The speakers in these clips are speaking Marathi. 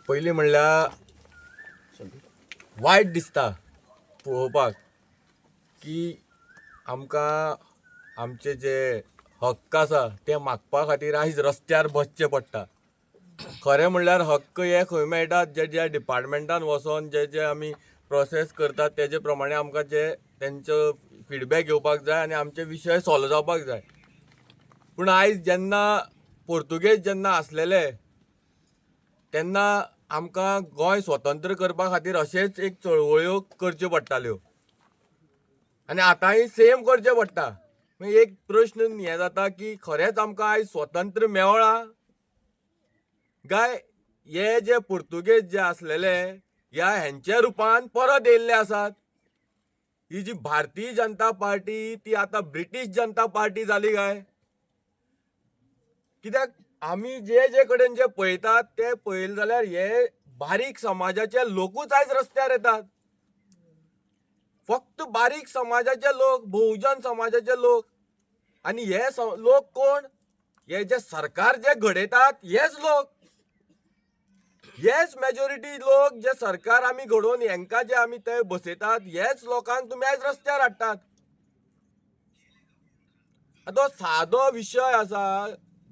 पयलीं म्हणल्यार वायट दिसता पळोवपाक की आमकां आमचे जे हक्क आसा ते मागपा खातीर आयज रस्त्यार बसचें पडटा. खरें म्हणल्यार हक्क हे खंय मेळटात जे ज्या डिपार्टमेंटान वचोन जे आमी प्रोसेस करतात तेजे प्रमाणे आमकां जे तेंचो फिडबॅक घेवपाक जाय आनी आमचे विशय सॉल्व जावपाक जाय. पूण आयज जेन्ना पोर्तुगेज जेन्ना आसलेले तेन्ना आमकां गोंय स्वतंत्र करपा खातीर अशेंच एक चळवळ्यो करच्यो पडटाल्यो आनी आतांय सेम करचें पडटा. मागीर एक प्रश्न हें जाता की खरेंच आमकां आयज स्वतंत्र मेवळा काय हे जे पुर्तुगेज जे आसलेले ह्या हेंच्या रुपान परत येयल्ले आसात. ही जी भारतीय जनता पार्टी ती आतां ब्रिटीश जनता पार्टी जाली काय? कित्याक आमी जे कडेन जे पळयतात ते पळयलें जाल्यार हे बारीक समाजाचे लोकूच आयज रस्त्यार येतात. फक्त बारीक समाजाचे लोक, बहुजन समाजाचे लोक. आनी हे लोक कोण? हे जे सरकार जे घडयतात हेच लोक. हेच मेजॉरिटी लोक जे सरकार आमी घडोवन हेंकां जे आमी थंय बसयतात हेच लोकांक तुमी आयज रस्त्यार हाडटात. आतां सादो विशय आसा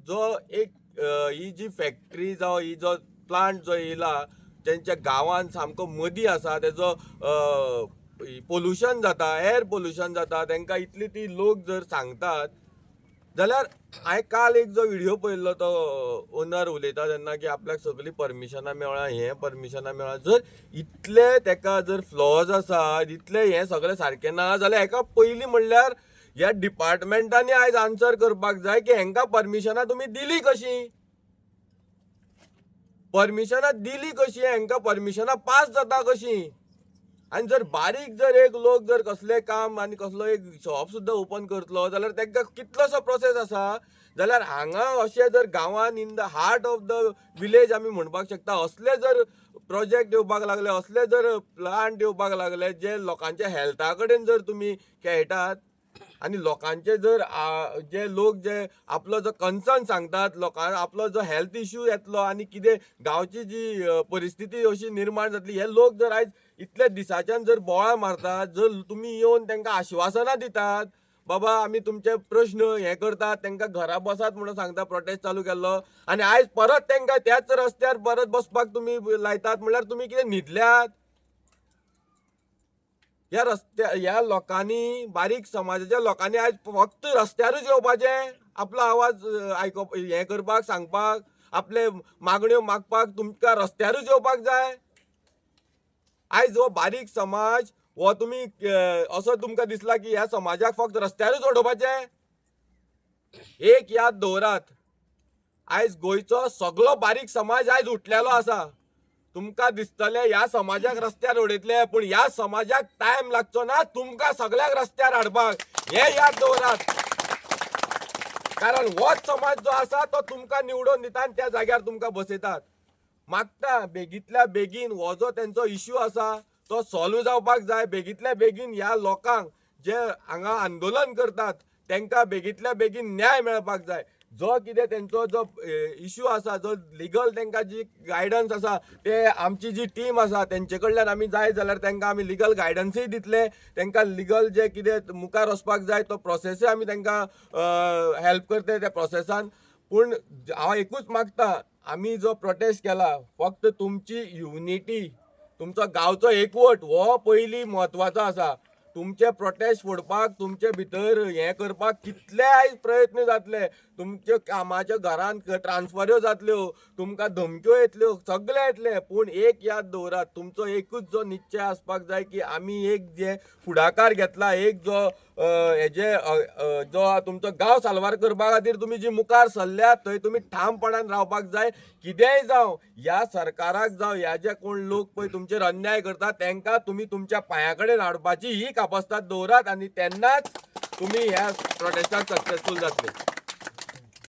जो एक ही जी फॅक्टरी जावं ही जो प्लांट जो येयला तेंच्या गांवान सामको मदीं आसा तेजो पोल्युशन जाता, एअर पोल्युशन जाता, तांकां इतली ती लोक जर सांगतात जाल्यार हांवें काल एक जो व्हिडिओ पळयल्लो तो ओनर उलयता तेन्ना की आपल्याक सगळीं परमिशनां मेळ्ळा, हें परमिशनां मेळ्ळा. जर इतले तेका जर फ्लॉज आसात, इतले हें सगळें सारकें ना जाल्यार हेका पयलीं म्हणल्यार ह्या डिपार्टमेंटांनी आयज आन्सर करपाक जाय की हेंकां परमिशनां तुमी दिली कशीं? परमिशनां दिली कशीं? हेंकां परमिशनां पास जाता कशीं? आनी जर बारीक जर एक लोक जर कसलें काम आनी कसलो एक शॉप सुद्दां ओपन करतलो जाल्यार तांकां कितलोसो प्रोसेस आसा. जाल्यार हांगा अशें जर गांवान in the heart of the village आमी म्हणपाक शकता असले जर प्रोजेक्ट येवपाक लागले, असले जर प्लांट येवपाक लागले जे लोकांच्या हेल्था कडेन जर तुमी खेळटात आनी लोकांचे जर जे लोक जे आपलो जो कन्सर्न सांगतात, लोकांक आपलो जो हेल्थ इश्यू येतलो आनी कितें गांवची जी परिस्थिती अशी निर्माण जातली, हे लोक जर आयज इतले दिसाच्यान जर बोवाळ मारतात, जर तुमी येवन तांकां आश्वासनां दितात बाबा आमी तुमचे प्रश्न हें करतात, तांकां घरा बसात म्हणून सांगता प्रोटेस्ट चालू केल्लो आनी आयज परत तांकां त्याच रस्त्यार परत बसपाक तुमी लायतात म्हणल्यार तुमी कितें न्हिदल्यात? ह्या लोकांनी बारीक समाजाच्या लोकांनी आयज फक्त रस्त्यारूच येवपाचें आपलो आवाज आयकप हें करपाक सांगपाक, आपले मागण्यो मागपाक तुमकां रस्त्यारूच येवपाक जाय? आयज हो बारीक समाज हो तुमी असो तुमकां दिसला की ह्या समाजाक फक्त रस्त्यारूच उडोवपाचें? एक याद दवरात, आयज गोंयचो सगळो बारीक समाज आयज उठलेलो आसा. तुमकां दिसतलें ह्या समाजाक रस्त्यार उडयतले पूण ह्या समाजाक टायम लागचो ना तुमकां सगळ्याक रस्त्यार हाडपाक. हें याद दवरात. कारण होच समाज जो आसा तो तुमकां निवडून दिता आनी त्या जाग्यार तुमकां बसयतात. मागता बेगींतल्या बेगीन हो जो तेंचो इश्यू आसा तो सॉल्व जावपाक जाय. बेगींतल्या बेगीन ह्या लोकांक जे हांगा आंदोलन करतात तांकां बेगींतल्या बेगीन न्याय मेळपाक जाय. जो कितें तेंचो जो इश्यू आसा, जो लिगल तांकां जी गायडन्स आसा ते आमची जी टीम आसा तेंचे कडल्यान आमी जाय जाल्यार तांकां आमी लिगल गायडन्सूय दितले. तांकां लिगल जे कितें मुखार वचपाक जाय तो प्रोसेसूय आमी तांकां हेल्प करतले त्या प्रोसेसान. पूण हांव एकूच मागता, आमी जो प्रोटेस्ट केला फक्त तुमची युनिटी, तुमचो गांवचो एकवट हो पयलीं म्हत्वाचो आसा. तुमचे प्रोटेस्ट फोडपाक तुमचे भितर हें करपाक कितले आयज प्रयत्न जातले, तुमच्या कामाच्या घरान ट्रान्सफऱ्यो जातल्यो, तुमकां धमक्यो येतल्यो, सगळे येतले. पूण एक याद दवरात, तुमचो एकूच जो निश्चय आसपाक जाय की आमी एक जे फुडाकार घेतला, एक जो हेजे जो तुमचो गांव साल्वार करपा खातीर तुमी जी मुखार सरल्यात थंय तुमी ठामपणान रावपाक जाय. कितेंय जावं ह्या सरकाराक जावं ह्या जे कोण लोक पळय तुमचेर अन्याय करतात तांकां तुमी तुमच्या पांया कडेन हाडपाची ही कापास्ताद दवरात आनी तेन्नाच तुमी ह्या प्रोटेस्टाक सक्सेसफूल जातले.